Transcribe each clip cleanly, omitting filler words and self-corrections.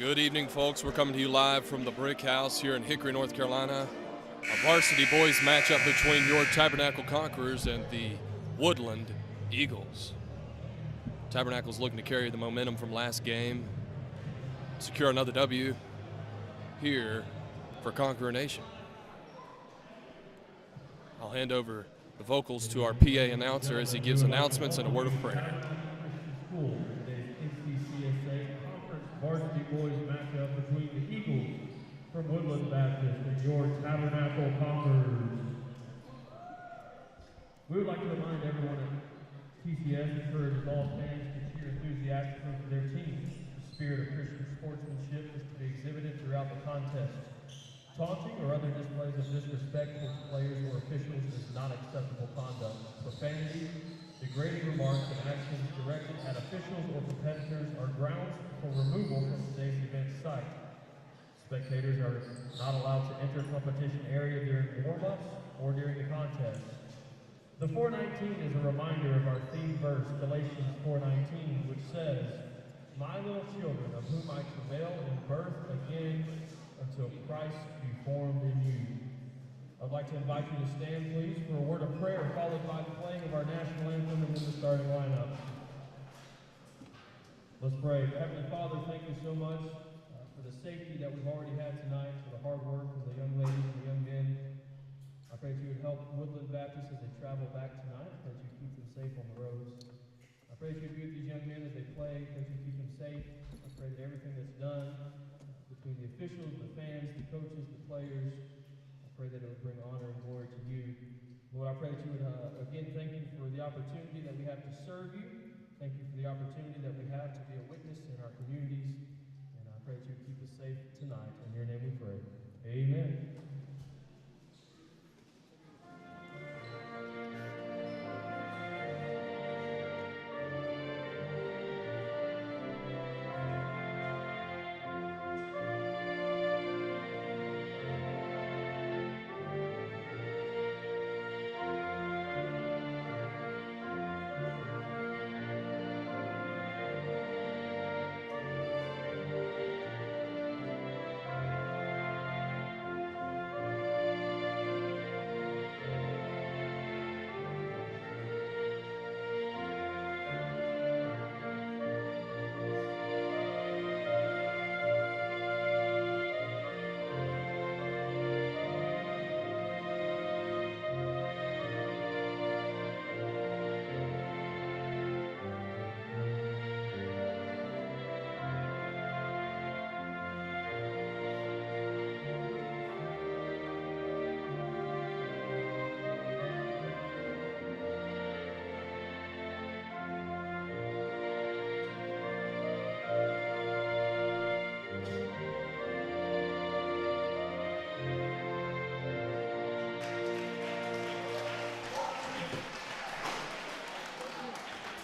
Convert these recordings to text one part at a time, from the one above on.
Good evening, folks. We're coming to you live from the Brick House here in Hickory, North Carolina. A varsity boys matchup between your Tabernacle Conquerors and the Woodland Eagles. Tabernacle's looking to carry the momentum from last game, secure another W here for Conqueror Nation. I'll hand over the vocals to our PA announcer as he gives announcements and a word of prayer. Varsity boys matchup between the Eagles from Woodland Baptist and your Tabernacle Conquerors. We would like to remind everyone at TCS encourages all fans to cheer enthusiastically for their team. The spirit of Christian sportsmanship is to be exhibited throughout the contest. Taunting or other displays of disrespect towards players or officials is not acceptable conduct. Profanity, degrading remarks, and actions directed at officials or competitors are grounds for removal from today's event site. Spectators are not allowed to enter competition area during warm-ups or during the contest. The 419 is a reminder of our theme verse, Galatians 4:19, which says, "My little children, of whom I travail in birth again until Christ be formed in you." I'd like to invite you to stand, please, for a word of prayer, followed by the playing of our national anthem and then the starting lineup. Let's pray. Heavenly Father, thank you so much for the safety that we've already had tonight, for the hard work of the young ladies and the young men. I pray that you would help Woodland Baptist as they travel back tonight. I pray that you keep them safe on the roads. I pray that you be with these young men as they play. I pray that you keep them safe. I pray that everything that's done between the officials, the fans, the coaches, the players, I pray that it would bring honor and glory to you. Lord, I pray that you would, again, thank you for the opportunity that we have to serve you. Thank you for the opportunity that we have to be a witness in our communities. And I pray that you would keep us safe tonight. In your name we pray. Amen.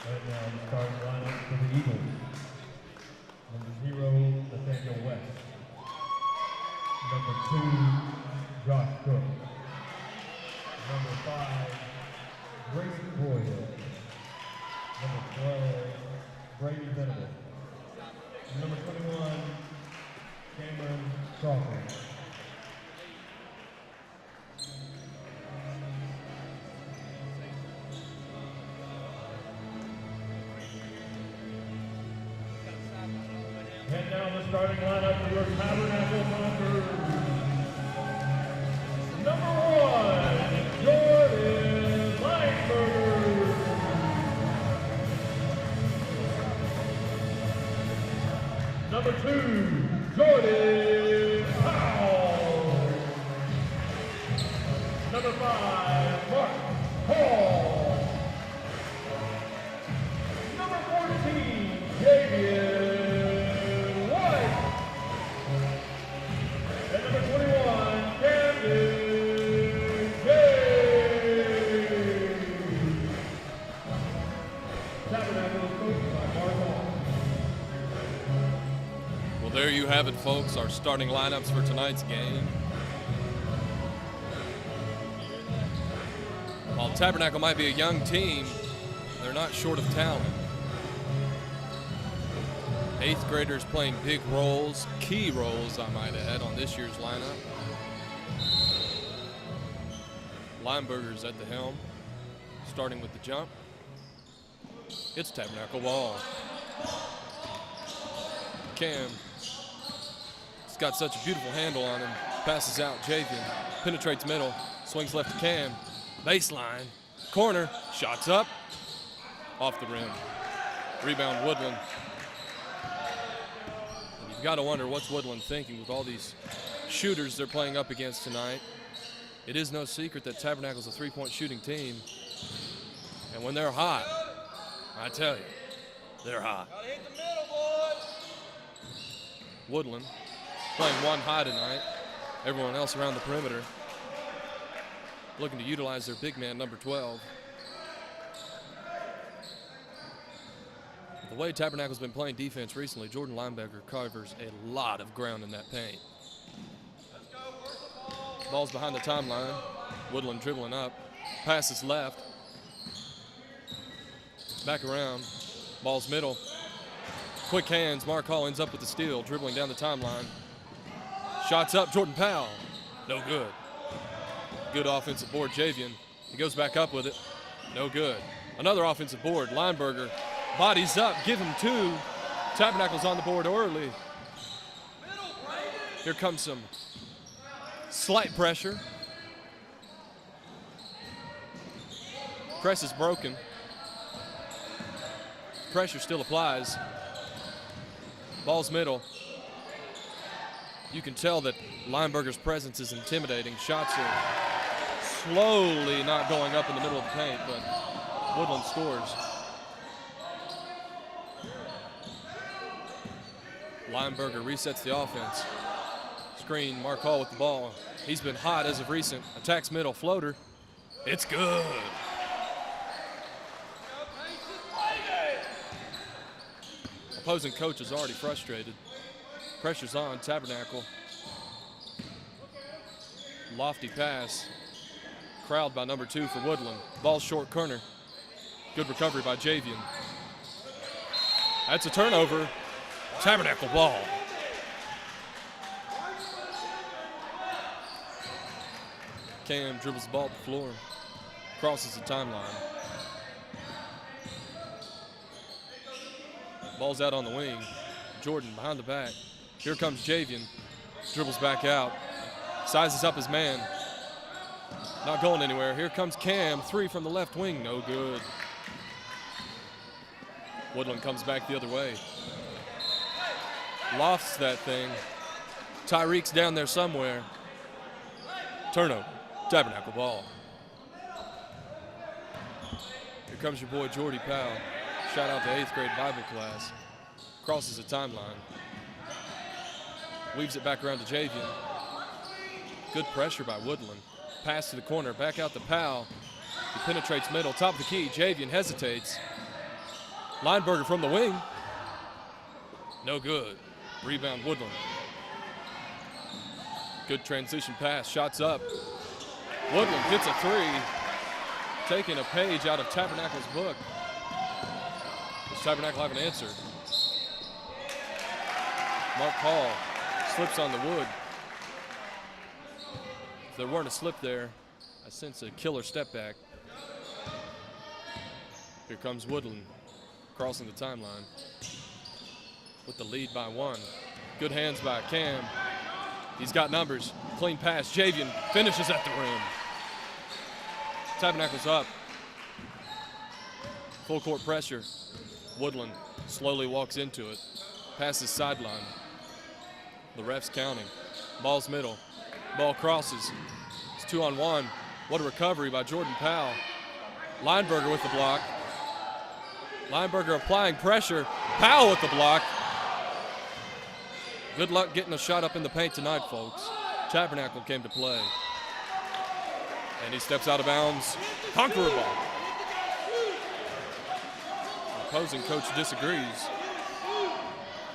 Right now, the starting lineup for the Eagles. Number 0, Nathaniel West. Number 2, Josh Cook. Number 5, Grayson Boyle. Number 12, Brady Venable. Number 21, Cameron Crawford. And now the starting lineup for your Tabernacle Conquerors. Number 1, Jordan Lineberger. Number 2, Jordan Powell. Number 5, Mark Hall. Number 14, Javier. Well, there you have it, folks, our starting lineups for tonight's game. While Tabernacle might be a young team, they're not short of talent. 8th graders playing big roles, key roles, I might add, on this year's lineup. Lineberger's at the helm, starting with the jump. It's Tabernacle ball. Cam, he's got such a beautiful handle on him. Passes out, Javian, penetrates middle, swings left to Cam. Baseline, corner, shots up, off the rim. Rebound, Woodland. And you've got to wonder what's Woodland thinking with all these shooters they're playing up against tonight. It is no secret that Tabernacle's a three-point shooting team. And when they're hot, I tell you, they're hot. Gotta hit the middle, boys. Woodland playing one high tonight. Everyone else around the perimeter looking to utilize their big man, number 12. The way Tabernacle's been playing defense recently, Jordan Lineberger covers a lot of ground in that paint. Ball's behind the timeline. Woodland dribbling up. Passes left. Back around. Ball's middle. Quick hands. Mark Hall ends up with the steal, dribbling down the timeline. Shots up. Jordan Powell. No good. Good offensive board. Javian. He goes back up with it. No good. Another offensive board. Lineberger. Bodies up. Give him two. Tabernacle's on the board early. Here comes some slight pressure. Press is broken. Pressure still applies. Ball's middle. You can tell that Lineberger's presence is intimidating. Shots are slowly not going up in the middle of the paint, but Woodland scores. Lineberger resets the offense. Screen, Mark Hall with the ball. He's been hot as of recent. Attacks middle, floater. It's good. Opposing coach is already frustrated. Pressure's on, Tabernacle. Lofty pass. Crowd by number 2 for Woodland. Ball short corner. Good recovery by Javian. That's a turnover. Tabernacle ball. Cam dribbles the ball to the floor. Crosses the timeline. Ball's out on the wing. Jordan behind the back. Here comes Javian. Dribbles back out. Sizes up his man. Not going anywhere. Here comes Cam. 3 from the left wing. No good. Woodland comes back the other way. Lofts that thing. Tyreek's down there somewhere. Turnover. Tabernacle ball. Here comes your boy Jordy Powell. Shout out to 8th grade Bible class. Crosses the timeline. Weaves it back around to Javian. Good pressure by Woodland. Pass to the corner, back out to Powell. He penetrates middle, top of the key. Javian hesitates. Lineberger from the wing. No good. Rebound Woodland. Good transition pass, shots up. Woodland gets a 3. Taking a page out of Tabernacle's book. Does Tabernacle have an answer? Mark Hall slips on the wood. If there weren't a slip there, I sense a killer step back. Here comes Woodland crossing the timeline with the lead by 1. Good hands by Cam. He's got numbers. Clean pass. Javian finishes at the rim. Tabernacle's up. Full court pressure. Woodland slowly walks into it. Passes sideline. The ref's counting. Ball's middle. Ball crosses. It's 2-on-1. What a recovery by Jordan Powell. Lineberger with the block. Lineberger applying pressure. Powell with the block. Good luck getting a shot up in the paint tonight, folks. Tabernacle came to play. And he steps out of bounds. Conqueror ball. The opposing coach disagrees.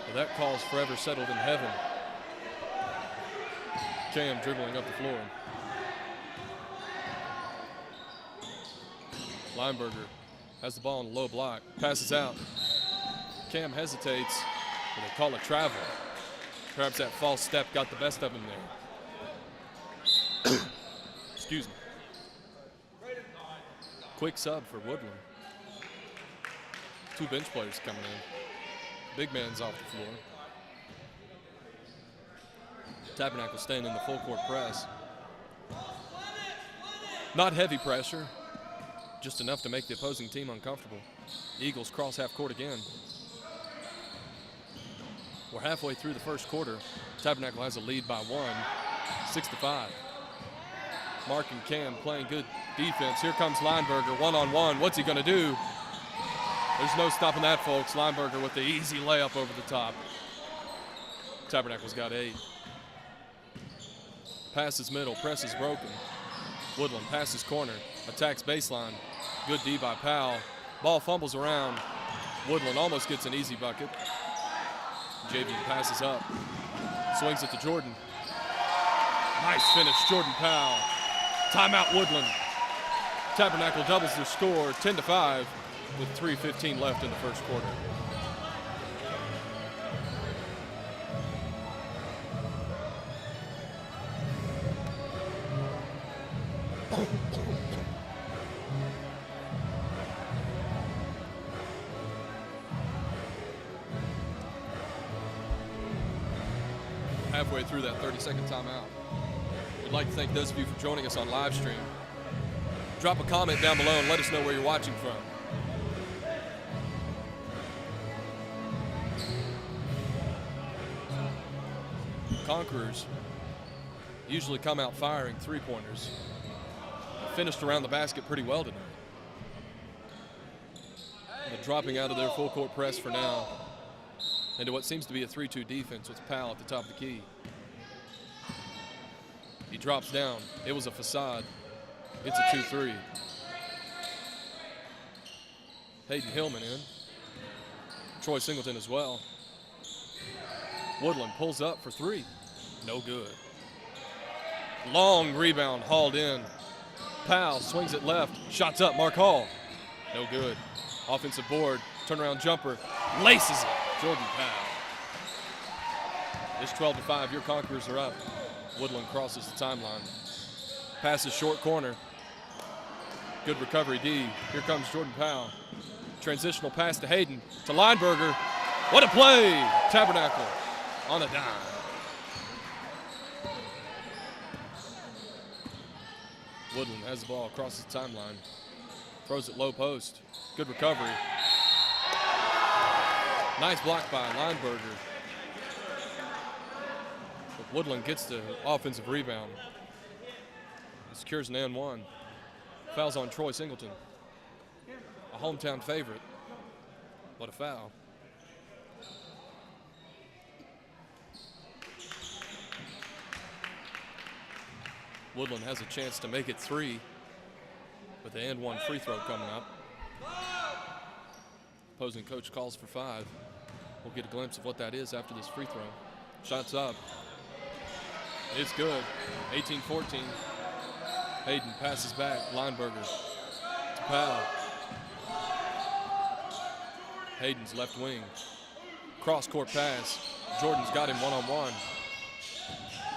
But that call's forever settled in heaven. Cam dribbling up the floor. Lineberger has the ball in the low block. Passes out. Cam hesitates. They call it travel. Perhaps that false step got the best of him there. Excuse me. Quick sub for Woodland. 2 bench players coming in. Big man's off the floor. Tabernacle staying in the full court press. Not heavy pressure, just enough to make the opposing team uncomfortable. Eagles cross half court again. We're halfway through the first quarter. Tabernacle has a lead by 1, 6-5. Mark and Cam playing good defense. Here comes Lineberger, one-on-one. What's he gonna do? There's no stopping that, folks. Lineberger with the easy layup over the top. Tabernacle's got 8. Passes middle, press is broken. Woodland passes corner, attacks baseline. Good D by Powell. Ball fumbles around. Woodland almost gets an easy bucket. Javian passes up, swings it to Jordan. Nice finish, Jordan Powell. Timeout, Woodland. Tabernacle doubles their score, 10-5, with 3:15 left in the first quarter. Halfway through that 30-second timeout. We'd like to thank those of you for joining us on live stream. Drop a comment down below and let us know where you're watching from. Conquerors usually come out firing 3-pointers. Finished around the basket pretty well tonight. They're dropping out of their full court press for now into what seems to be a 3-2 defense with Powell at the top of the key. He drops down. It was a facade. It's a 2-3. Hayden Hillman in. Troy Singleton as well. Woodland pulls up for 3. No good. Long rebound hauled in. Powell swings it left. Shots up. Mark Hall. No good. Offensive board. Turnaround jumper. Laces it. Jordan Powell. It's 12-5. Your Conquerors are up. Woodland crosses the timeline. Passes short corner. Good recovery D. Here comes Jordan Powell. Transitional pass to Hayden. To Lineberger. What a play! Tabernacle on a dime. Woodland has the ball, crosses the timeline. Throws it low post. Good recovery. Nice block by Lineberger. But Woodland gets the offensive rebound. Secures an and 1. Fouls on Troy Singleton. A hometown favorite. What a foul. Woodland has a chance to make it 3 with the and 1 free throw coming up. Opposing coach calls for 5. We'll get a glimpse of what that is after this free throw. Shots up. It's good. 18-14. Hayden passes back. Lineberger to Powell. Hayden's left wing. Cross-court pass. Jordan's got him one-on-one.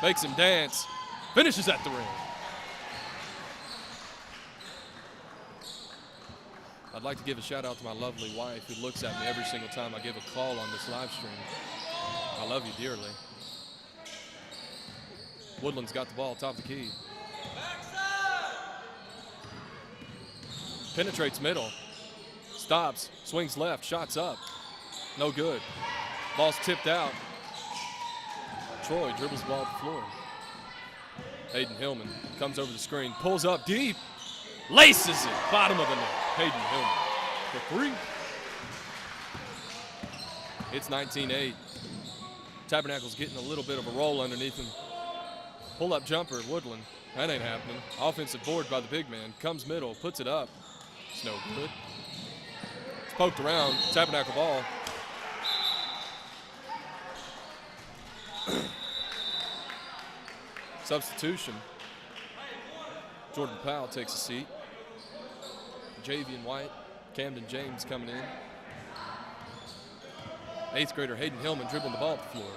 Makes him dance. Finishes at the ring. I'd like to give a shout out to my lovely wife who looks at me every single time I give a call on this live stream. I love you dearly. Woodland's got the ball top of the key. Penetrates middle. Stops. Swings left. Shots up. No good. Ball's tipped out. Troy dribbles the ball off the floor. Hayden Hillman comes over the screen. Pulls up deep. Laces it. Bottom of the net. Hayden Hillman for 3. It's 19-8. Tabernacle's getting a little bit of a roll underneath him. Pull-up jumper, Woodland. That ain't happening. Offensive board by the big man. Comes middle, puts it up. It's no good. It's poked around. Tabernacle ball. Substitution. Jordan Powell takes a seat. Javian White, Camden James coming in. 8th grader Hayden Hillman dribbling the ball up the floor.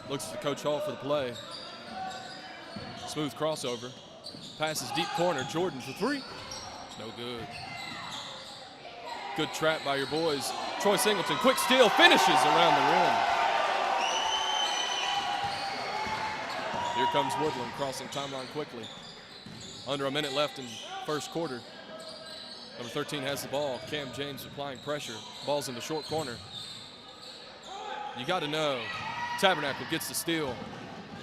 Looks to Coach Hall for the play. Smooth crossover. Passes deep corner. Jordan for three. It's no good. Good trap by your boys. Troy Singleton, quick steal, finishes around the rim. Here comes Woodland crossing timeline quickly. Under a minute left in first quarter. Number 13 has the ball. Cam James applying pressure. Ball's in the short corner. You got to know, Tabernacle gets the steal.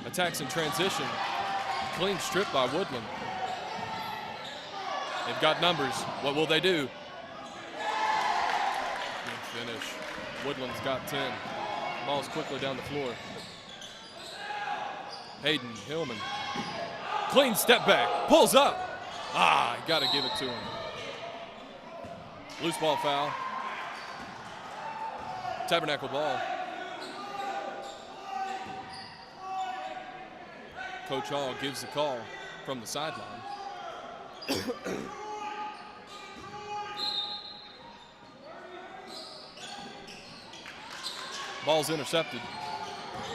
Attacks in transition. Clean strip by Woodland. They've got numbers. What will they do? Good finish. Woodland's got 10. Ball's quickly down the floor. Hayden Hillman. Clean step back. Pulls up. Got to give it to him. Loose ball foul. Tabernacle ball. Coach Hall gives the call from the sideline. Ball's intercepted.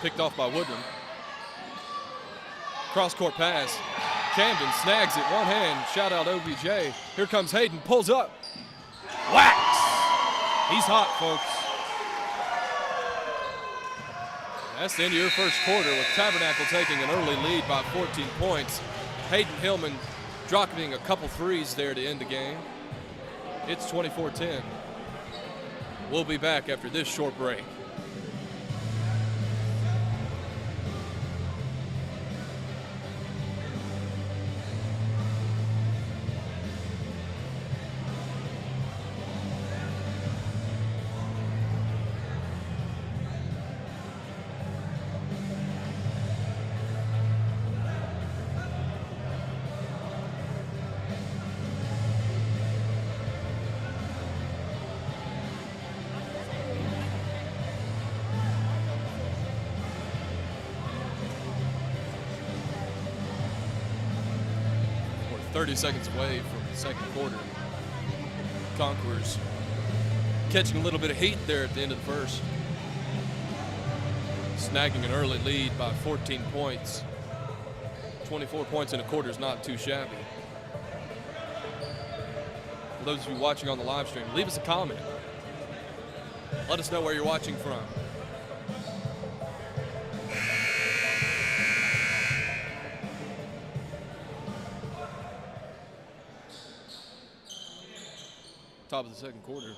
Picked off by Woodland. Cross-court pass. Camden snags it, one hand. Shout out OBJ. Here comes Hayden, pulls up. Whacks! He's hot, folks. That's the end of your first quarter with Tabernacle taking an early lead by 14 points. Hayden Hillman dropping a couple threes there to end the game. It's 24-10. We'll be back after this short break. We're 30 seconds away from the second quarter. Conquerors catching a little bit of heat there at the end of the first. Snagging an early lead by 14 points. 24 points in a quarter is not too shabby. For those of you watching on the live stream, leave us a comment. Let us know where you're watching from. Top of the second quarter,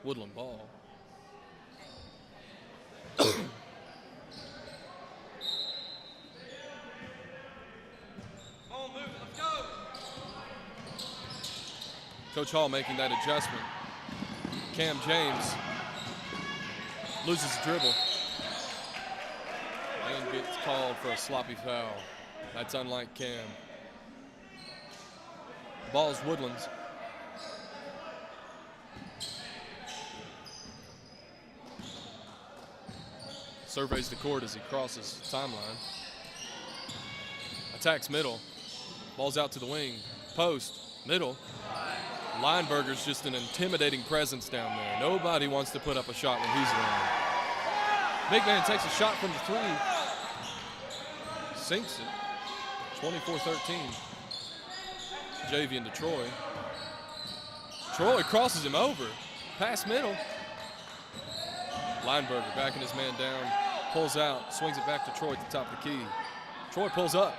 Woodland ball. Coach Hall making that adjustment. Cam James loses the dribble and gets called for a sloppy foul. That's unlike Cam. Ball's Woodland's. Surveys the court as he crosses the timeline. Attacks middle. Ball's out to the wing. Post, middle. Lineberger's just an intimidating presence down there. Nobody wants to put up a shot when he's around. Big man takes a shot from the three. Sinks it. 24-13. Javian to Troy. Troy crosses him over. Pass middle. Lineberger backing his man down. Pulls out. Swings it back to Troy at the top of the key. Troy pulls up.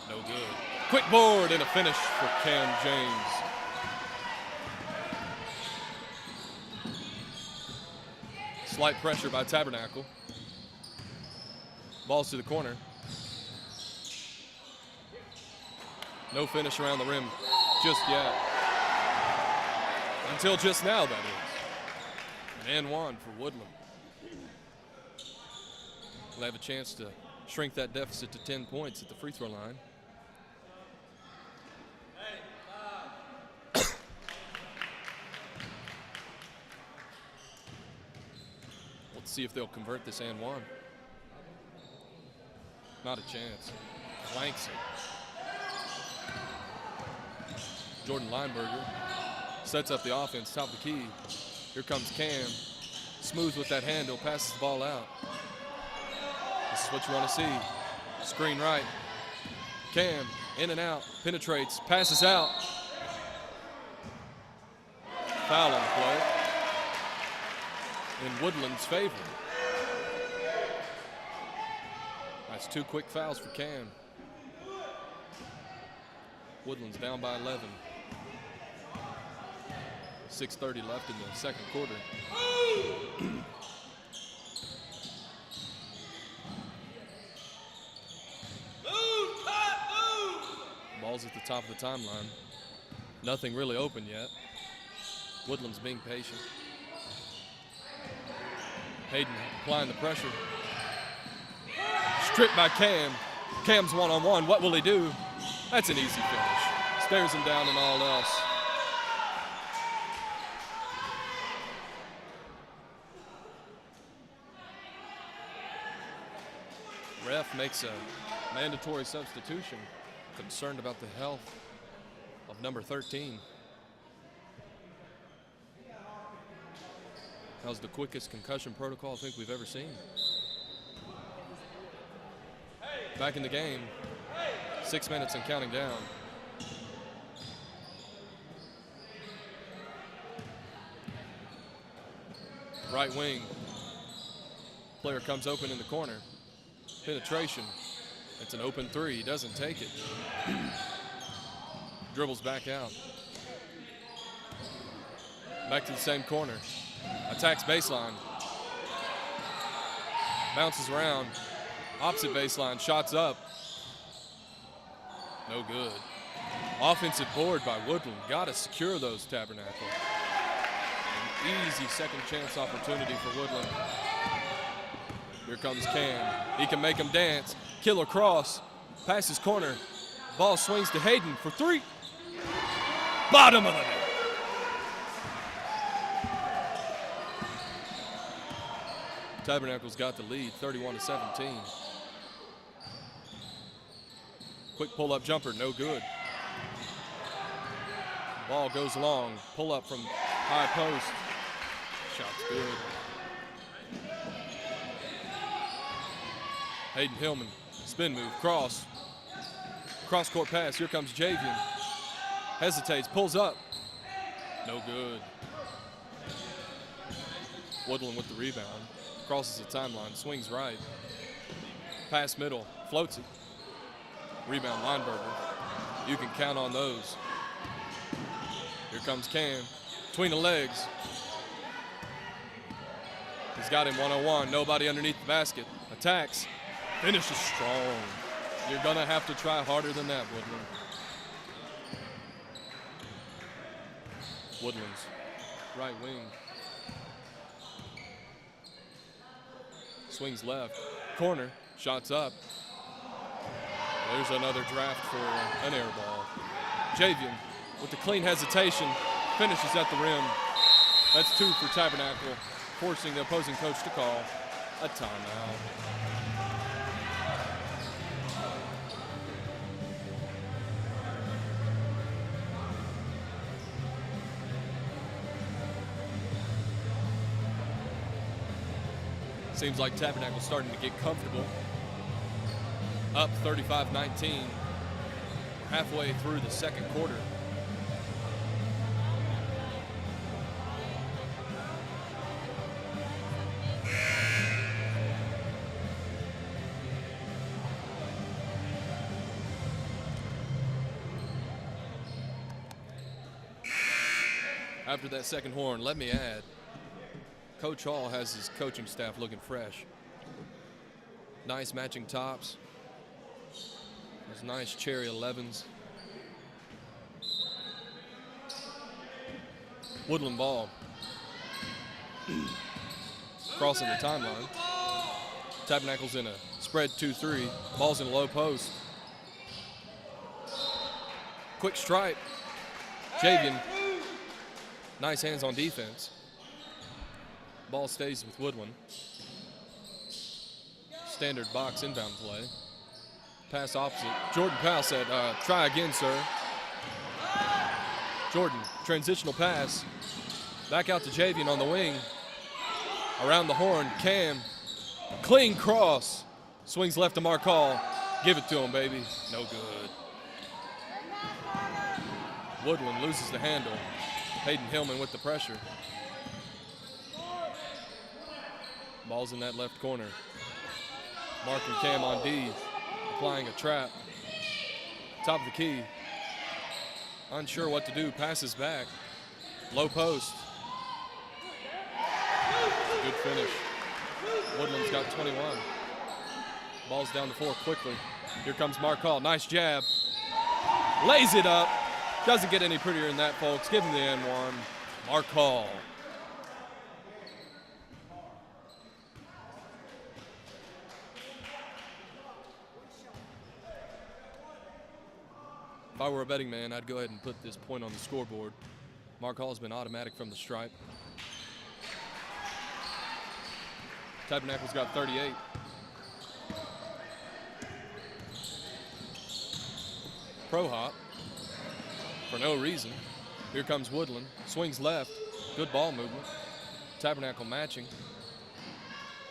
No good. Quick board and a finish for Cam James. Slight pressure by Tabernacle. Ball's to the corner. No finish around the rim just yet. Until just now, that is. An and one for Woodland. We'll have a chance to shrink that deficit to 10 points at the free throw line. Let's see if they'll convert this and one. Not a chance. Flanks it. Jordan Lineberger sets up the offense, top of the key. Here comes Cam. smooth with that handle, passes the ball out. This is what you want to see. Screen right. Cam, in and out, penetrates, passes out. Foul on the play in Woodland's favor. That's 2 quick fouls for Cam. Woodland's down by 11. 6:30 left in the second quarter. Ball's at the top of the timeline. Nothing really open yet. Woodland's being patient. Hayden applying the pressure. Stripped by Cam. Cam's one-on-one. What will he do? That's an easy finish. Stares him down and all else. Ref makes a mandatory substitution. Concerned about the health of number 13. That was the quickest concussion protocol I think we've ever seen. Back in the game, 6 minutes and counting down. Right wing. Player comes open in the corner. Penetration. It's an open three. He doesn't take it. Dribbles back out. Back to the same corner. Attacks baseline. Bounces around. Opposite baseline. Shots up. No good. Offensive board by Woodland. Got to secure those, Tabernacle. An easy second chance opportunity for Woodland. Here comes Cam. He can make him dance. Killer cross. Passes corner. Ball swings to Hayden for three. Bottom of the net. Tabernacle's got the lead, 31-17. Quick pull-up jumper, no good. Ball goes long. Pull-up from high post. Shot's good. Hayden Hillman, spin move, cross. Cross-court pass, here comes Javian. Hesitates, pulls up. No good. Woodland with the rebound. Crosses the timeline, swings right. Pass middle, floats it. Rebound, Lineberger. You can count on those. Here comes Cam, between the legs. He's got him one-on-one, nobody underneath the basket. Attacks, finishes strong. You're gonna have to try harder than that, Woodland. Woodland's right wing. Swings left, corner, shots up. There's another draft for an air ball. Javian with the clean hesitation, finishes at the rim. That's two for Tabernacle, forcing the opposing coach to call a timeout. Seems like Tabernacle's starting to get comfortable. Up 35-19. We're halfway through the second quarter. After that second horn, let me add, Coach Hall has his coaching staff looking fresh. Nice matching tops. Those nice cherry 11s. Woodland ball. Crossing the timeline. Tabernacle's in a spread 2-3. Ball's in a low post. Quick stripe. Javian. Nice hands on defense. Ball stays with Woodland. Standard box inbound play. Pass opposite. Jordan Powell said, try again, sir. Jordan, transitional pass. Back out to Javian on the wing. Around the horn, Cam, clean cross. Swings left to Marcall. Give it to him, baby. No good. Woodland loses the handle. Hayden Hillman with the pressure. Ball's in that left corner. Mark and Cam on D, applying a trap. Top of the key. Unsure what to do, passes back. Low post. Good finish. Woodland's got 21. Ball's down to 4 quickly. Here comes Marcall, nice jab. Lays it up. Doesn't get any prettier than that, folks. Give him the N1. Marcall. If I were a betting man, I'd go ahead and put this point on the scoreboard. Marcall's been automatic from the stripe. Tabernacle's got 38. Pro hop for no reason. Here comes Woodland. Swings left. Good ball movement. Tabernacle matching.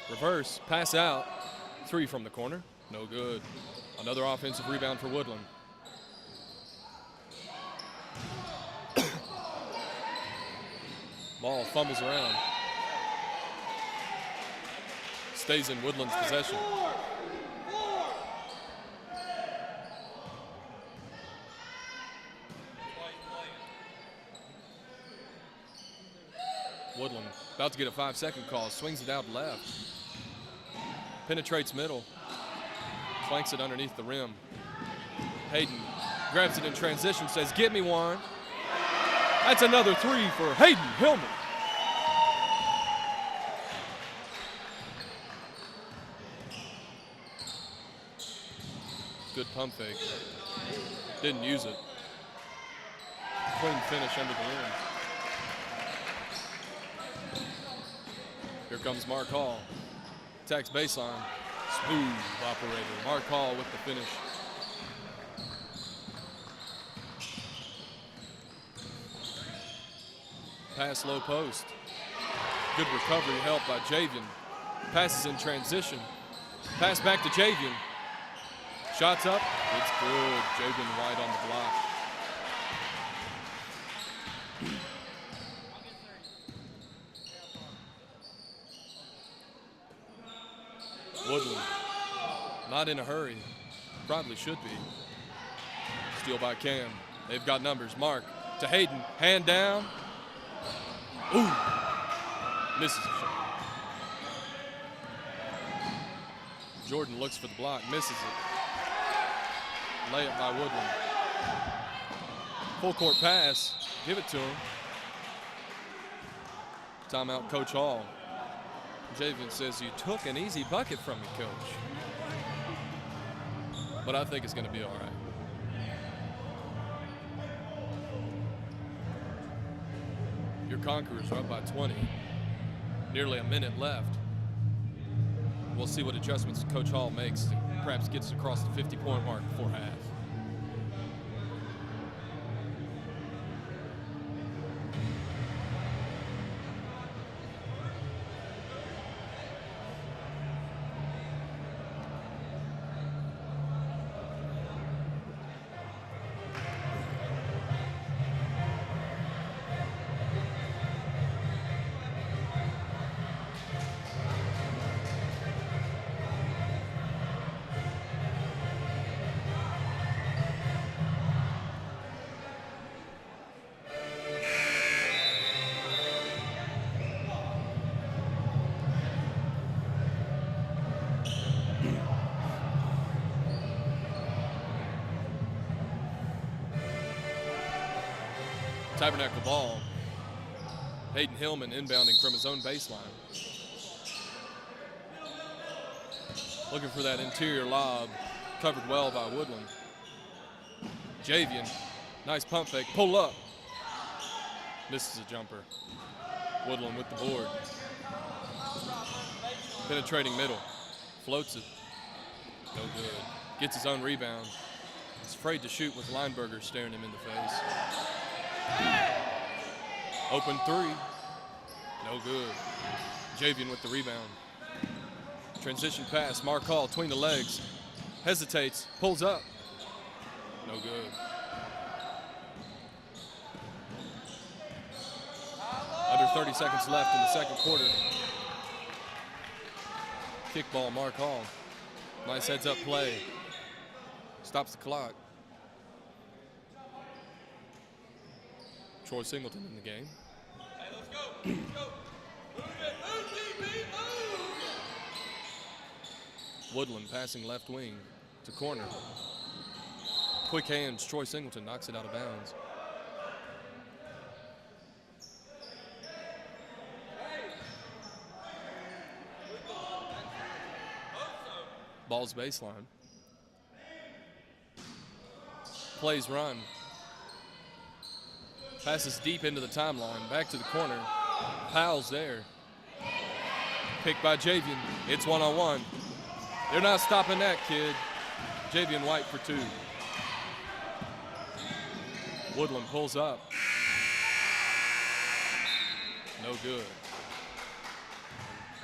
Reverse. Pass out. 3 from the corner. No good. Another offensive rebound for Woodland. Ball fumbles around. Stays in Woodland's possession. Woodland about to get a 5-second call. Swings it out left. Penetrates middle. Flanks it underneath the rim. Hayden grabs it in transition, says, "Get me one." That's another 3 for Hayden Hillman. Good pump fake. Didn't use it. Clean finish under the rim. Here comes Mark Hall. Attacks baseline. Smooth operator. Mark Hall with the finish. Pass low post. Good recovery help by Javian. Passes in transition. Pass back to Javian. Shots up. It's good. Javian White on the block. Woodland, not in a hurry. Probably should be. Steal by Cam. They've got numbers. Mark to Hayden. Hand down. Ooh. Misses a shot. Jordan looks for the block. Misses it. Layup by Woodland. Full court pass. Give it to him. Timeout, Coach Hall. Javian says, "You took an easy bucket from me, Coach." But I think it's going to be all right. Your Conquerors are up by 20. Nearly a minute left. We'll see what adjustments Coach Hall makes to perhaps gets across the 50-point mark before half. Tabernacle ball. Hayden Hillman inbounding from his own baseline. Looking for that interior lob. Covered well by Woodland. Javian, nice pump fake. Pull up. Misses a jumper. Woodland with the board. Penetrating middle. Floats it. No good. Gets his own rebound. He's afraid to shoot with Lineberger staring him in the face. Open 3. No good. Javian with the rebound. Transition pass, Markall between the legs. Hesitates, pulls up. No good. Under 30 seconds left in the second quarter. Kickball, Markall. Nice heads-up play. Stops the clock. Troy Singleton in the game. Hey, let's go. Let's go. Move it. Move, DB, move. Woodland passing left wing to corner. Quick hands, Troy Singleton knocks it out of bounds. Ball's baseline. Plays run. Passes deep into the timeline. Back to the corner. Powell's there. Picked by Javian. It's one-on-one. They're not stopping that, kid. Javian White for two. Woodland pulls up. No good.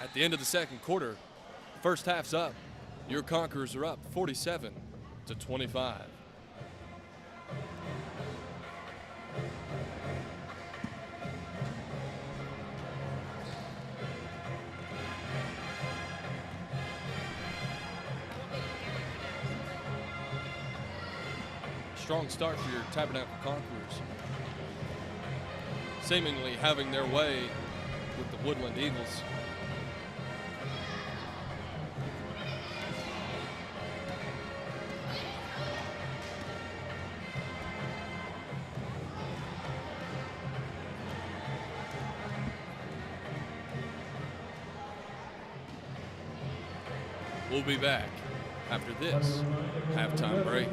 At the end of the second quarter, first half's up. Your Conquerors are up 47-25. Strong start for your Tabernacle Conquerors. Seemingly having their way with the Woodland Eagles. We'll be back after this halftime break.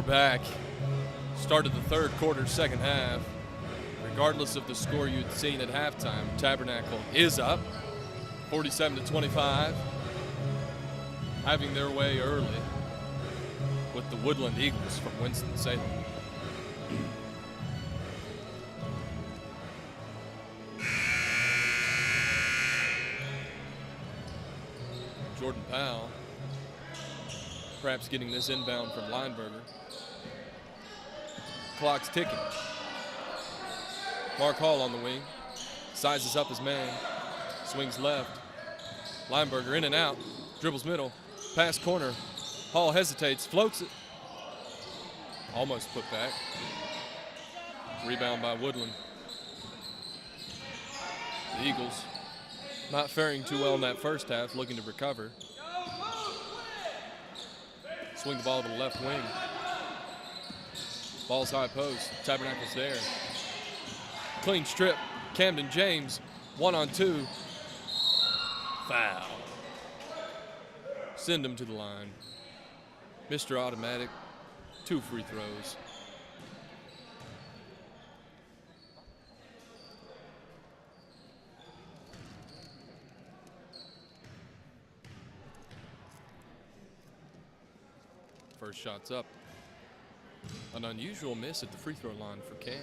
back. Started the third quarter, second half. Regardless of the score you'd seen at halftime, Tabernacle is up 47-25, having their way early with the Woodland Eagles from Winston-Salem. Jordan Powell perhaps getting this inbound from Lineberger. Clock's ticking. Mark Hall on the wing, sizes up his man, swings left. Lineberger in and out, dribbles middle, pass corner. Hall hesitates, floats it. Almost put back. Rebound by Woodland. The Eagles not faring too well in that first half, looking to recover. Swing the ball to the left wing. Ball's high post. Tabernacle's there. Clean strip. Camden James, 1-on-2. Foul. Send him to the line. Mr. Automatic, 2 free throws. First shot's up. An unusual miss at the free throw line for Cam.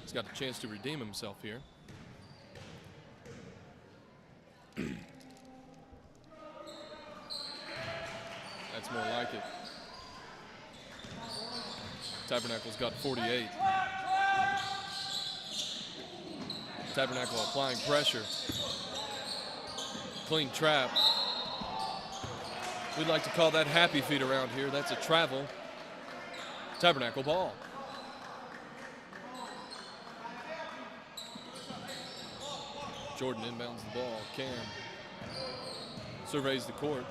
He's got a chance to redeem himself here. That's more like it. Tabernacle's got 48. Tabernacle applying pressure. Clean trap. We'd like to call that happy feet around here. That's a travel. Tabernacle ball. Jordan inbounds the ball. Cam surveys the court.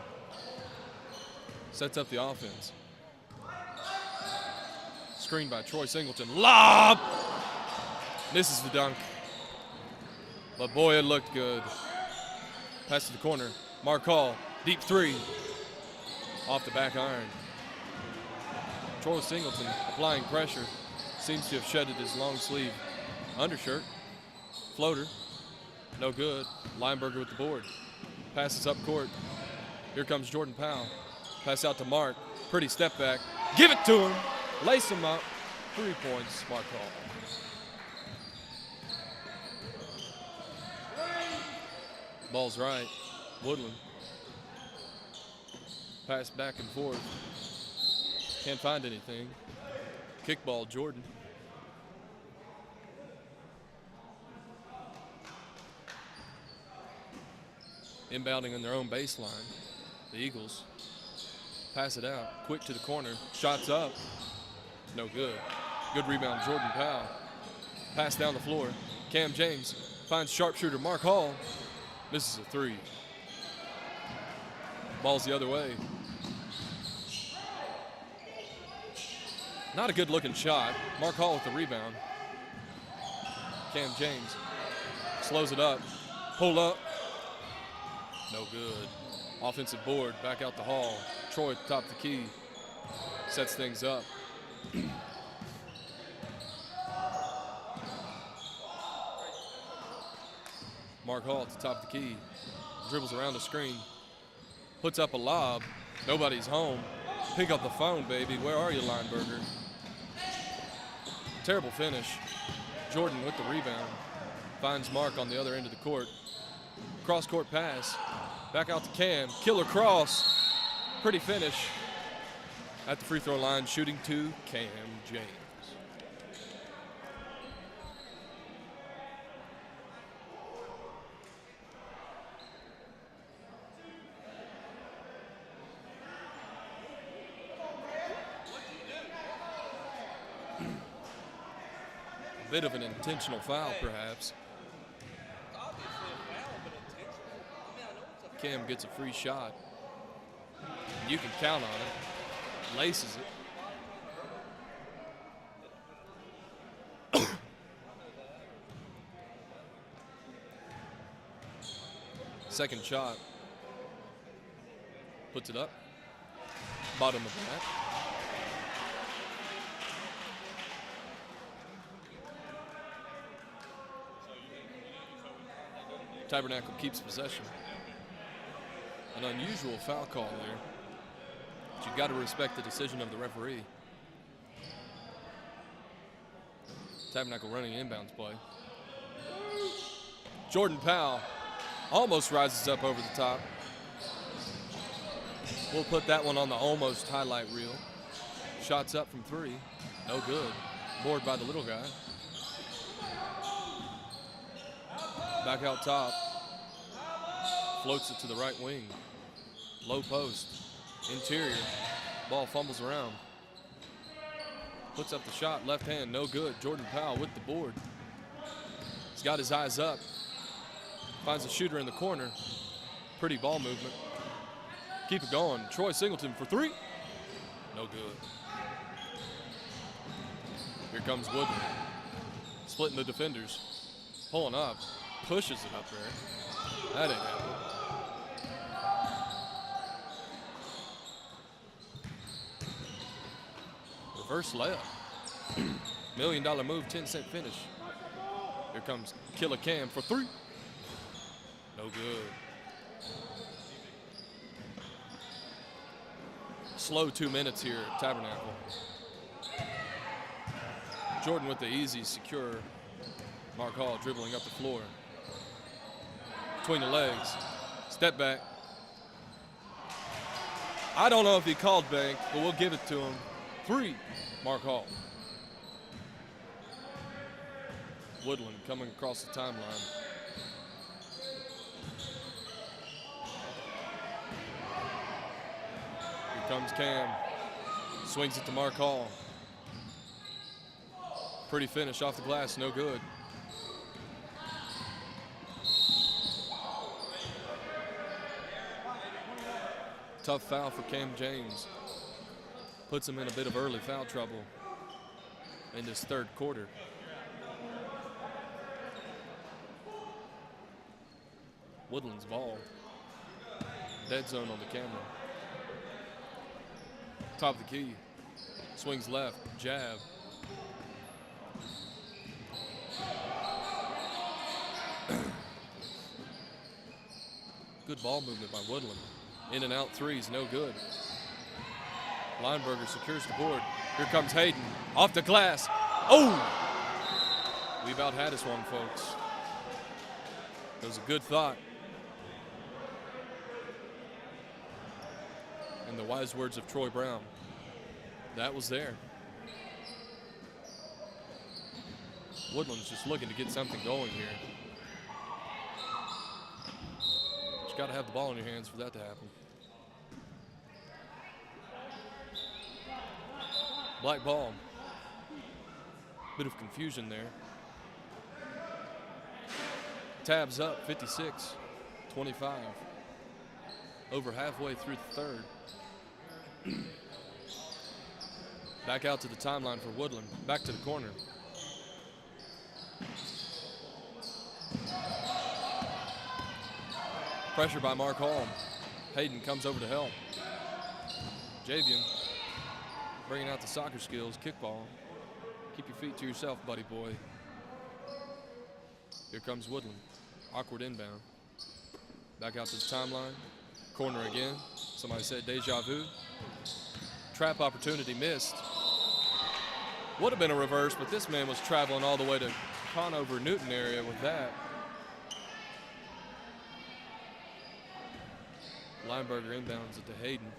Sets up the offense. Screen by Troy Singleton. Lob! Misses the dunk. But boy, it looked good. Pass to the corner. Mark Hall, deep three. Off the back iron. Troy Singleton applying pressure. Seems to have shedded his long sleeve undershirt. Floater. No good. Lineberger with the board. Passes up court. Here comes Jordan Powell. Pass out to Mark. Pretty step back. Give it to him. Lace him up. 3 points. Mark Hall. Ball's right. Woodland. Pass back and forth. Can't find anything. Kickball, Jordan. Inbounding on their own baseline. The Eagles pass it out. Quick to the corner. Shots up. No good. Good rebound, Jordan Powell. Pass down the floor. Cam James finds sharpshooter Mark Hall. Misses a three. Ball's the other way. Not a good looking shot. Mark Hall with the rebound. Cam James slows it up. Pull up. No good. Offensive board, back out the Hall. Troy at the top of the key. Sets things up. Mark Hall at the top of the key. Dribbles around the screen. Puts up a lob. Nobody's home. Pick up the phone, baby. Where are you, Lineberger? Terrible finish. Jordan with the rebound. Finds Mark on the other end of the court. Cross-court pass. Back out to Cam. Killer cross. Pretty finish. At the free throw line, shooting to Cam James. A bit of an intentional foul, perhaps. Cam gets a free shot. You can count on it. Laces it. Second shot. Puts it up. Bottom of the net. Tabernacle keeps possession. An unusual foul call there. But you've got to respect the decision of the referee. Tabernacle running inbounds play. Jordan Powell almost rises up over the top. We'll put that one on the almost highlight reel. Shots up from 3. No good. Board by the little guy. Back out top. Floats it to the right wing. Low post. Interior. Ball fumbles around. Puts up the shot. Left hand. No good. Jordan Powell with the board. He's got his eyes up. Finds a shooter in the corner. Pretty ball movement. Keep it going. Troy Singleton for 3. No good. Here comes Woodland. Splitting the defenders. Pulling up. Pushes it up there. That ain't happening. Reverse layup. $1 million move, 10-cent finish. Here comes Killer Cam for 3. No good. Slow 2 minutes here at Tabernacle. Jordan with the easy, secure. Mark Hall dribbling up the floor. Between the legs. Step back. I don't know if he called bank, but we'll give it to him. 3, Mark Hall. Woodland coming across the timeline. Here comes Cam. Swings it to Mark Hall. Pretty finish off the glass, no good. Tough foul for Cam James. Puts him in a bit of early foul trouble in this third quarter. Woodland's ball. Dead zone on the camera. Top of the key. Swings left, jab. Good ball movement by Woodland. In and out threes, no good. Lineberger secures the board. Here comes Hayden. Off the glass. Oh! We about had this one, folks. It was a good thought. In the wise words of Troy Brown, that was there. Woodland's just looking to get something going here. Just got to have the ball in your hands for that to happen. Black ball. Bit of confusion there. Tabs up, 56-25. Over halfway through the third. Back out to the timeline for Woodland. Back to the corner. Pressure by Mark Hall. Hayden comes over to help. Javian bringing out the soccer skills, kickball. Keep your feet to yourself, buddy boy. Here comes Woodland. Awkward inbound. Back out to the timeline. Corner again. Somebody said deja vu. Trap opportunity missed. Would have been a reverse, but this man was traveling all the way to Conover Newton area with that. Lineberger inbounds it to Hayden.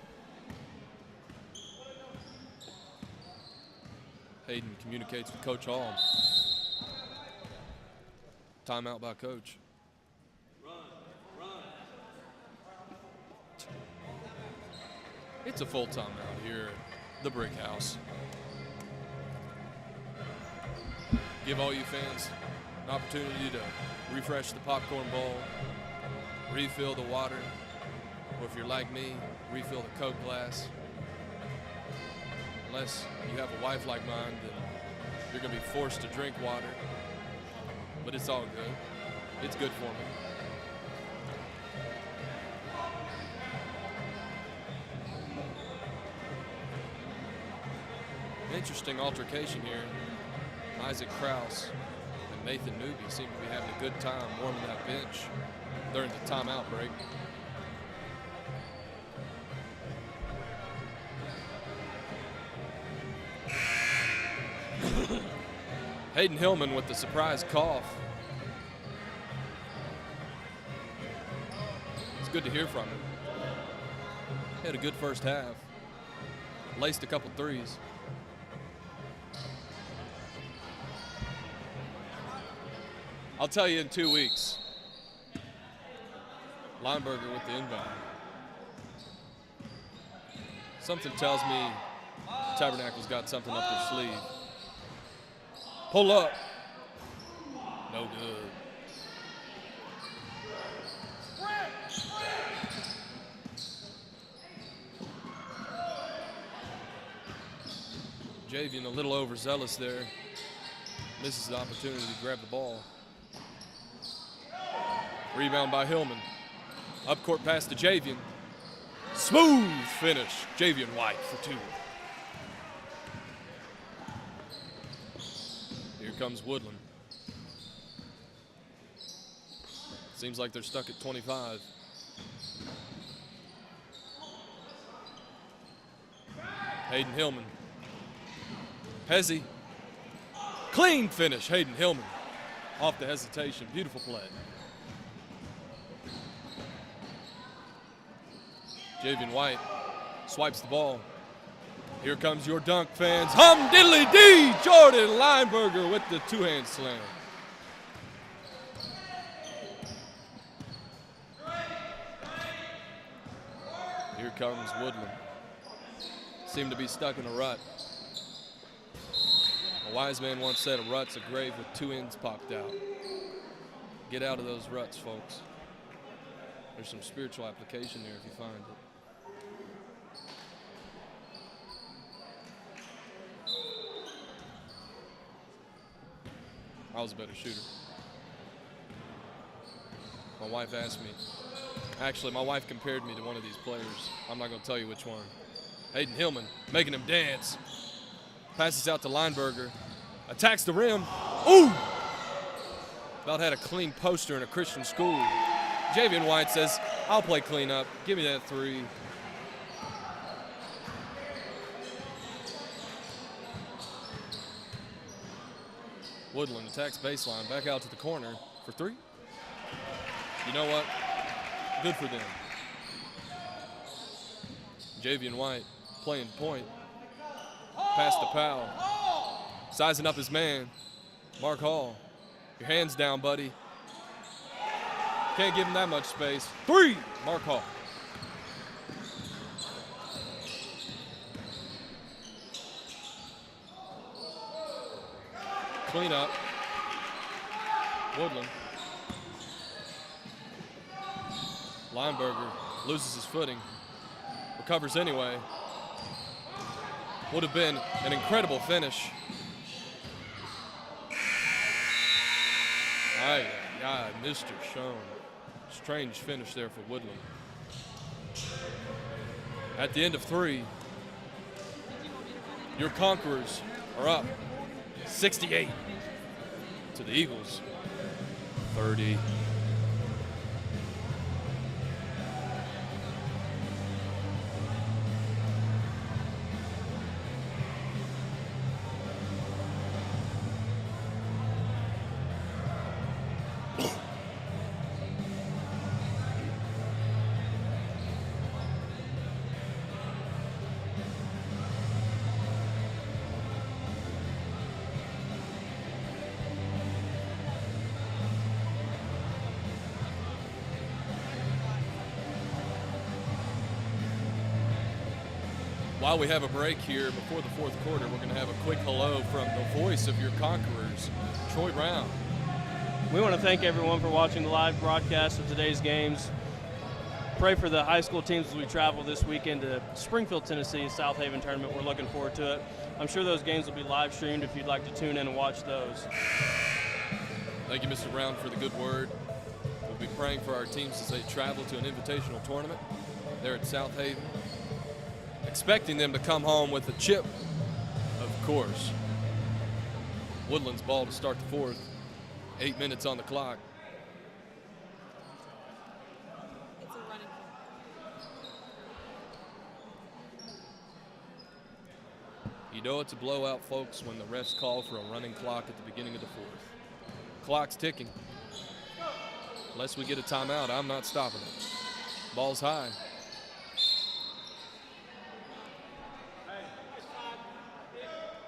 Hayden communicates with Coach Hall. Timeout by Coach. It's a full timeout here at the Brick House. Give all you fans an opportunity to refresh the popcorn bowl, refill the water, or if you're like me, refill the Coke glass. Unless you have a wife like mine, then you're going to be forced to drink water. But it's all good. It's good for me. Interesting altercation here. Isaac Krause and Nathan Newby seem to be having a good time warming that bench during the timeout break. Hayden Hillman with the surprise cough. It's good to hear from him. He had a good first half. Laced a couple threes. I'll tell you in 2 weeks. Lineberger with the inbound. Something tells me Tabernacle's got something up their sleeve. Pull up. No good. Javian a little overzealous there. Misses the opportunity to grab the ball. Rebound by Hillman. Up court pass to Javian. Smooth finish. Javian White for 2. Here comes Woodland. Seems like they're stuck at 25. Hayden Hillman. Hezzy. Clean finish, Hayden Hillman. Off the hesitation, beautiful play. Javian White swipes the ball. Here comes your dunk, fans. Hum diddly dee! Jordan Lineberger with the two-hand slam. Here comes Woodland. Seem to be stuck in a rut. A wise man once said a rut's a grave with 2 ends popped out. Get out of those ruts, folks. There's some spiritual application there if you find it. I was a better shooter. My wife asked me. Actually, my wife compared me to one of these players. I'm not going to tell you which one. Hayden Hillman making him dance. Passes out to Lineberger. Attacks the rim. Ooh! About had a clean poster in a Christian school. Javian White says, I'll play cleanup. Give me that 3. Woodland attacks baseline, back out to the corner for 3. You know what? Good for them. Javian White playing point. Pass to Powell. Sizing up his man. Mark Hall. Your hands down, buddy. Can't give him that much space. 3, Mark Hall. Clean up. Woodland. Lineberger loses his footing. Recovers anyway. Would have been an incredible finish. Aye, Mr. Schoen. Strange finish there for Woodland. At the end of 3, your Conquerors are up 68 to the Eagles 30. While we have a break here before the 4th quarter, we're going to have a quick hello from the voice of your Conquerors, Troy Brown. We want to thank everyone for watching the live broadcast of today's games. Pray for the high school teams as we travel this weekend to Springfield, Tennessee, South Haven tournament. We're looking forward to it. I'm sure those games will be live streamed if you'd like to tune in and watch those. Thank you, Mr. Brown, for the good word. We'll be praying for our teams as they travel to an invitational tournament there at South Haven. Expecting them to come home with a chip of course. Woodland's ball to start the fourth. 8 minutes on the clock. It's a running clock. You know it's a blowout, folks, when the refs call for a running clock at the beginning of the fourth. Clock's ticking. Unless we get a timeout, I'm not stopping it. Ball's high.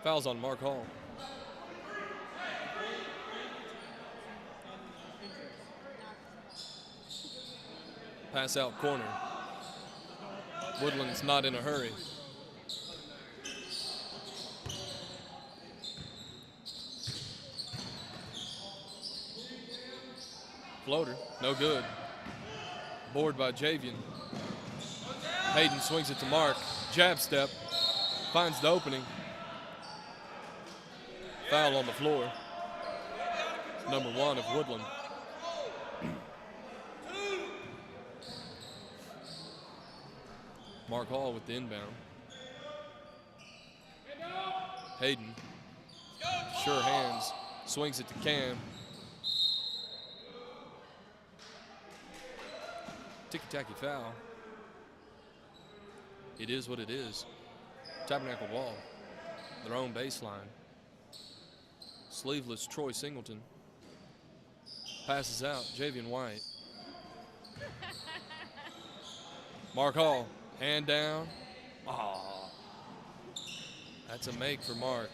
Foul's on Mark Hall. Pass out corner. Woodland's not in a hurry. Floater, no good. Board by Javian. Hayden swings it to Mark. Jab step, finds the opening. Foul on the floor. Number 1 of Woodland. Mark Hall with the inbound. Hayden, sure hands, swings it to Cam. Ticky-tacky foul. It is what it is. Tabernacle ball, their own baseline. Sleeveless Troy Singleton passes out. Javian White. Mark Hall, hand down. Aw. That's a make for Mark.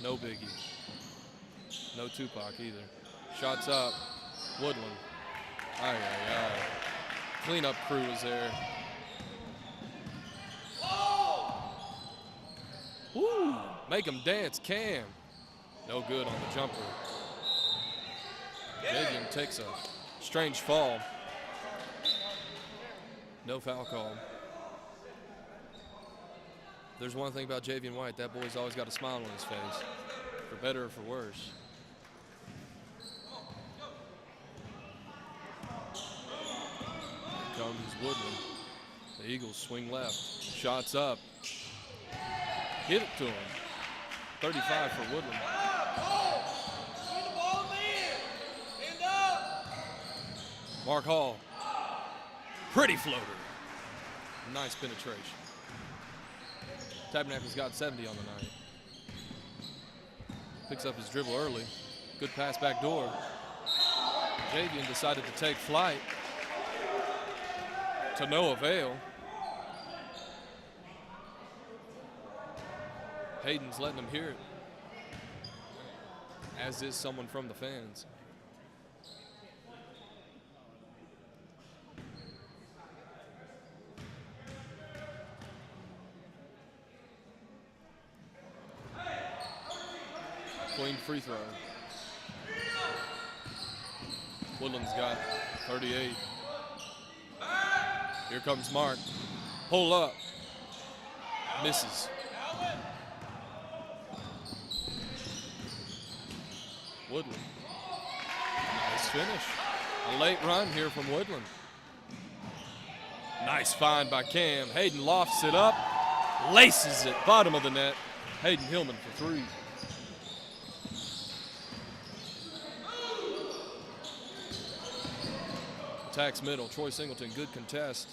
No biggie. No Tupac either. Shots up. Woodland. Aye, aye, aye. Cleanup crew is there. Woo! Make him dance, Cam. No good on the jumper. Javian takes a strange fall. No foul call. There's one thing about Javian White, that boy's always got a smile on his face, for better or for worse. Here comes Woodland. The Eagles swing left. Shots up. Hit it to him. 35 for Woodland. Mark Hall. Pretty floater. Nice penetration. Tabernacle's got 70 on the night. Picks up his dribble early. Good pass back door. Javian decided to take flight. To no avail. Hayden's letting him hear it. As is someone from the fans. Clean free throw. Woodland's got 38. Here comes Mark. Pull up. Misses. Woodland. Nice finish. A late run here from Woodland. Nice find by Cam. Hayden lofts it up. Laces it. Bottom of the net. Hayden Hillman for 3. Attacks middle. Troy Singleton, good contest.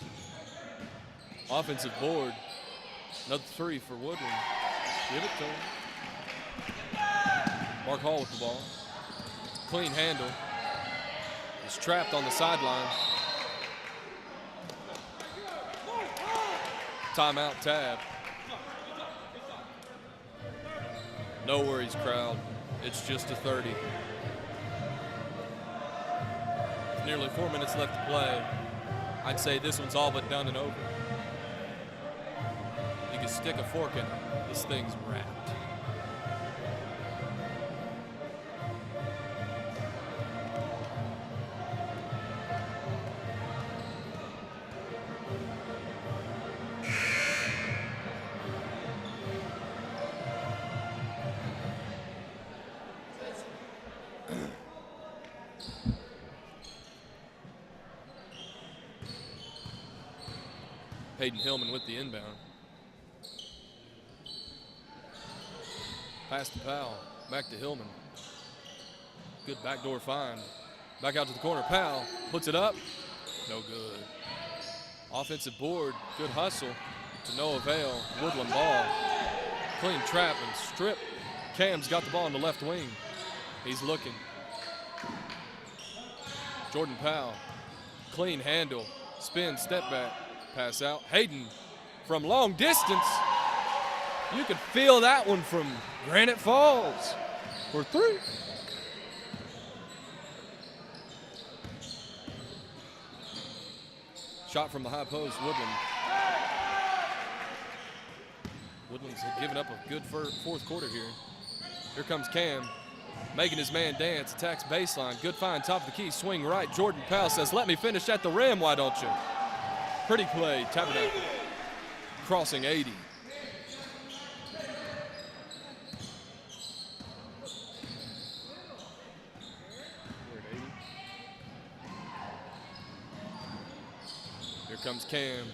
Offensive board. Another 3 for Woodland. Give it to him. Mark Hall with the ball. Clean handle. He's trapped on the sideline. Timeout Tab. No worries, crowd. It's just a 30. Nearly 4 minutes left to play. I'd say this one's all but done and over. You can stick a fork in it. This thing's wrapped. Hayden Hillman with the inbound. Pass to Powell. Back to Hillman. Good backdoor find. Back out to the corner. Powell puts it up. No good. Offensive board. Good hustle. To no avail. Woodland ball. Clean trap and strip. Cam's got the ball in the left wing. He's looking. Jordan Powell. Clean handle. Spin, step back. Pass out. Hayden from long distance. You can feel that one from Granite Falls for 3. Shot from the high post, Woodland. Woodland's given up a good fourth quarter here. Here comes Cam, making his man dance, attacks baseline. Good find, top of the key, swing right. Jordan Powell says, let me finish at the rim, why don't you? Pretty play, Tabernacle. Crossing 80. Here comes Cam.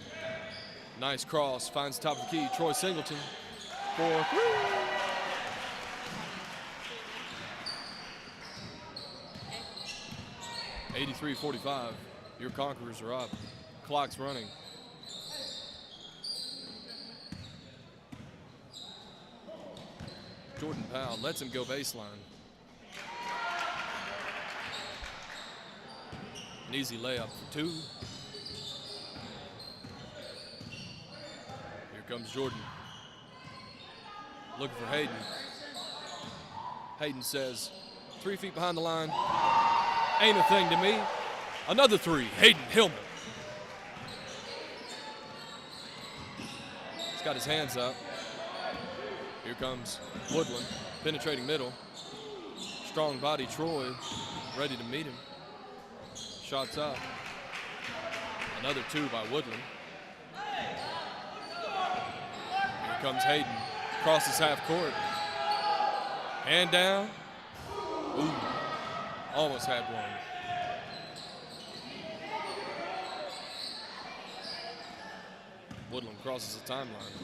Nice cross, finds top of the key. Troy Singleton for 3. (83-45). Your Conquerors are up. Clock's running. Jordan Powell lets him go baseline. An easy layup for 2. Here comes Jordan. Looking for Hayden. Hayden says, 3 feet behind the line. Ain't a thing to me. Another 3, Hayden Hillman. He's got his hands up. Here comes Woodland, penetrating middle. Strong body Troy, ready to meet him. Shots up. Another 2 by Woodland. Here comes Hayden, crosses half court. Hand down. Ooh, almost had one. Woodland crosses the timeline.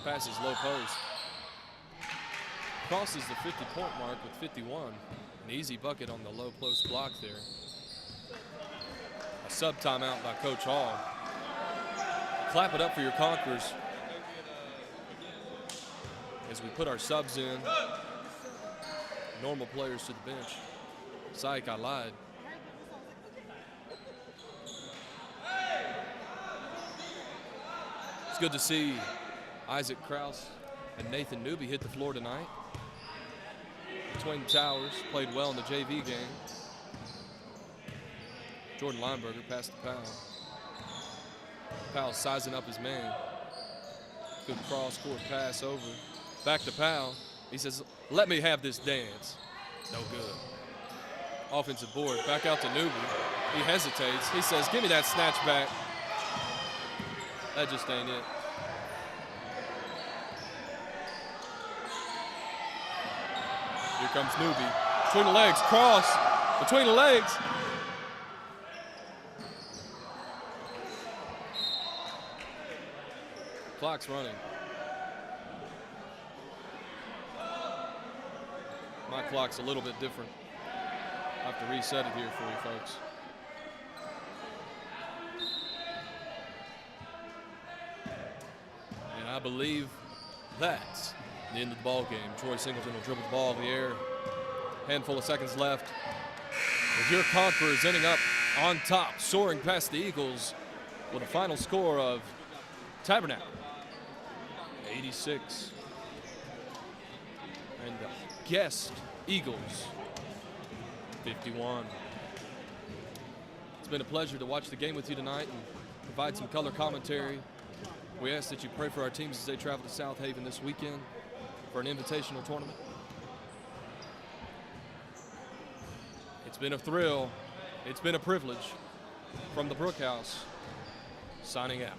Passes low post. Crosses the 50-point mark with 51. An easy bucket on the low post block there. A sub timeout by Coach Hall. Clap it up for your Conquerors as we put our subs in. Normal players to the bench. Psych, I lied. It's good to see Isaac Krause and Nathan Newby hit the floor tonight. Twin Towers played well in the JV game. Jordan Lineberger passed to Powell. Powell sizing up his man. Good cross-court pass over. Back to Powell. He says, let me have this dance. No good. Offensive board. Back out to Newby. He hesitates. He says, give me that snatch back. That just ain't it. Here comes Newby. Between the legs. Cross. Between the legs. Clock's running. My clock's a little bit different. I have to reset it here for you folks. And I believe that's the end of the ball game. Troy Singleton will dribble the ball in the air. Handful of seconds left. With your Conquerors ending up on top, soaring past the Eagles with a final score of Tabernacle 86. And the guest Eagles 51. It's been a pleasure to watch the game with you tonight and provide some color commentary. We ask that you pray for our teams as they travel to South Haven this weekend for an invitational tournament. It's been a thrill. It's been a privilege. From the Brook House, signing out.